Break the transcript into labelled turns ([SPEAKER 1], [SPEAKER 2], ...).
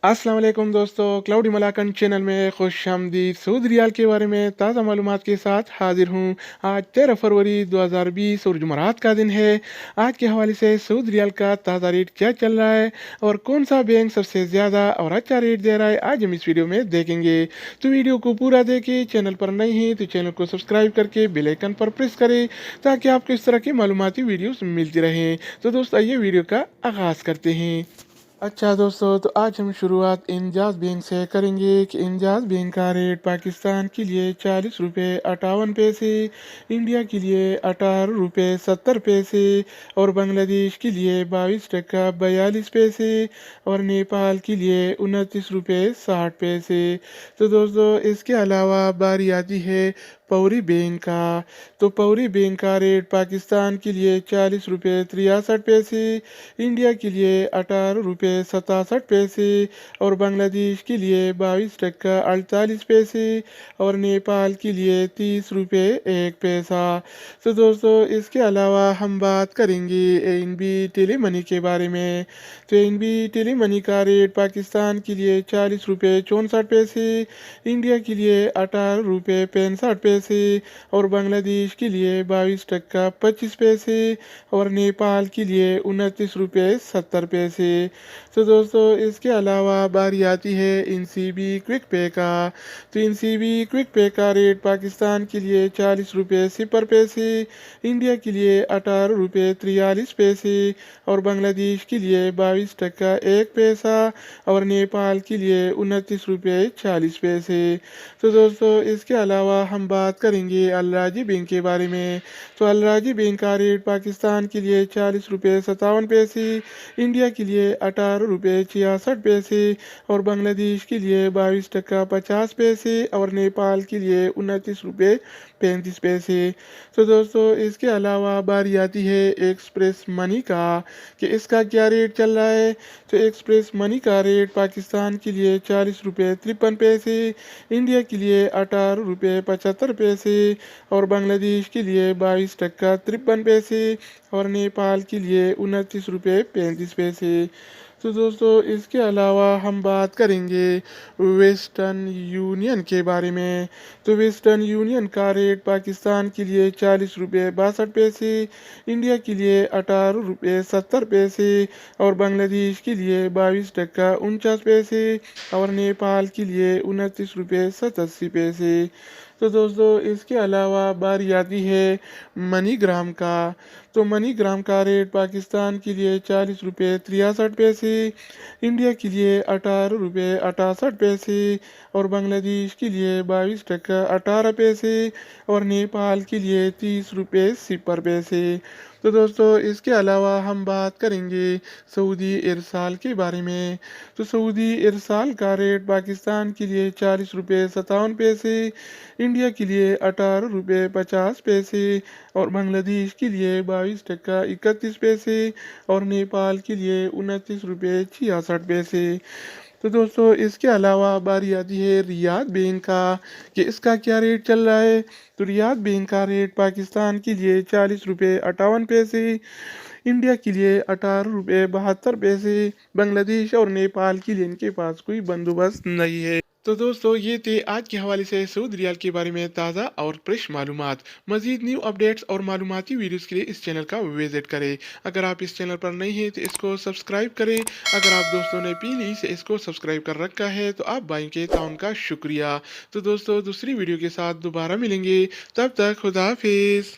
[SPEAKER 1] अस्सलाम वालेकुम दोस्तों, क्लाउडी मलाकन चैनल में खुशामदीद। सऊदी रियाल के बारे में ताज़ा मालूमात के साथ हाजिर हूँ। आज 13 फरवरी 2020 और जुमरात का दिन है। आज के हवाले से सऊदी रियाल का ताज़ा रेट क्या चल रहा है और कौन सा बैंक सबसे ज़्यादा और अच्छा रेट दे रहा है, आज हम इस वीडियो में देखेंगे। तो वीडियो को पूरा देखें। चैनल पर नए हैं तो चैनल को सब्सक्राइब करके बेल आइकन पर प्रेस करें ताकि आपको इस तरह की मालूमाती वीडियोस मिलती रहें। तो दोस्तों, आइए वीडियो का आगाज़ करते हैं। अच्छा दोस्तों, तो आज हम शुरुआत इंजाज बैंक से करेंगे कि इंजाज बैंक का रेट पाकिस्तान के लिए 40 रुपये 58 पैसे, इंडिया के लिए 18 रुपये 70 पैसे और बांग्लादेश के लिए 22 टका 42 पैसे और नेपाल के लिए 29 रुपये 60 पैसे। तो दोस्तों, इसके अलावा बारी आती है पौरी बैंक का। तो पौरी बैंक का रेट पाकिस्तान के लिए 40 रुपये 63 पैसे, इंडिया के लिए 18 रुपये 67 पैसे और बांग्लादेश के लिए 22 टका 48 पैसे और नेपाल के लिए 30 रुपये 1 पैसा। तो दोस्तों, इसके अलावा हम बात करेंगे एनबी टेली मनी के बारे में। तो एनबी टेली मनी का रेट पाकिस्तान के लिए 40 रुपये 64 पैसे, इंडिया के लिए 18 रुपये 65 पैसे और बांग्लादेश के लिए 22 टका 25 पैसे और नेपाल के लिए 29 रुपये 70 पैसे। तो दोस्तों, इसके अलावा बारी आती है एनसीबी क्विक पे का। तो एनसीबी क्विक पे का रेट पाकिस्तान के लिए 40 रुपये 0 पैसे, इंडिया के लिए 18 रुपये 43 पैसे और बांग्लादेश के लिए 22 टका 1 पैसा और नेपाल के लिए 29 रुपये 40 पैसे। तो दोस्तों, इसके अलावा हम बात करेंगे अलराजी बैंक के बारे में। तो अलराजी बैंक का रेट पाकिस्तान के लिए 40 रुपये 57 पैसे, इंडिया के लिए 18 रुपये 66 पैसे और बांग्लादेश के लिए 22 टका 50 पैसे और नेपाल के लिए 29 रुपये 35 पैसे। तो दोस्तों, इसके अलावा बारी आती है एक्सप्रेस मनी का कि इसका क्या रेट चल रहा है। तो एक्सप्रेस मनी का रेट पाकिस्तान के लिए 40 रुपये 53 पैसे, इंडिया के लिए 18 रुपये 75 पैसे और बांग्लादेश के लिए 22 टका 53 पैसे और नेपाल के लिए 29 रुपये 35 पैसे। तो दोस्तों, इसके अलावा हम बात करेंगे वेस्टर्न यूनियन के बारे में। तो वेस्टर्न यूनियन का रेट पाकिस्तान के लिए 40 रुपये 62 पैसे, इंडिया के लिए 18 रुपये 70 पैसे और बांग्लादेश के लिए 22 टका 49 पैसे और नेपाल के लिए 29 रुपये 87 पैसे। तो दोस्तों, इसके अलावा बारी आती है मनीग्राम का। तो मनीग्राम का रेट पाकिस्तान के लिए 40 रुपये 63 पैसे, इंडिया के लिए 18 रुपये 68 पैसे और बांग्लादेश के लिए 22 टका 18 पैसे और नेपाल के लिए 30 रुपये 0 पैसे। तो दोस्तों, इसके अलावा हम बात करेंगे सऊदी इरसाल के बारे में। तो सऊदी इरसाल का रेट पाकिस्तान के लिए 40 रुपये 57 पैसे, इंडिया के लिए 18 रुपये 50 पैसे और बांग्लादेश के लिए 22 टका 31 पैसे और नेपाल के लिए 29 रुपये 66 पैसे। तो दोस्तों, इसके अलावा बारी आती है रियाद बैंक का कि इसका क्या रेट चल रहा है। तो रियाद बैंक का रेट पाकिस्तान के लिए 40 रुपये 58 पैसे, इंडिया के लिए 18 रुपये 72 पैसे, बांग्लादेश और नेपाल के लिए इनके पास कोई बंदोबस्त नहीं है। तो दोस्तों, ये थे आज के हवाले से सऊदी रियाल के बारे में ताज़ा और फ्रेश मालूमात। मजीद न्यू अपडेट्स और मालूमाती वीडियोस के लिए इस चैनल का विजिट करें। अगर आप इस चैनल पर नए हैं तो इसको सब्सक्राइब करें। अगर आप दोस्तों ने पहले से इसको सब्सक्राइब कर रखा है तो आप भाई के ताउन का शुक्रिया। तो दोस्तों, दूसरी वीडियो के साथ दोबारा मिलेंगे, तब तक खुदा हाफिज़।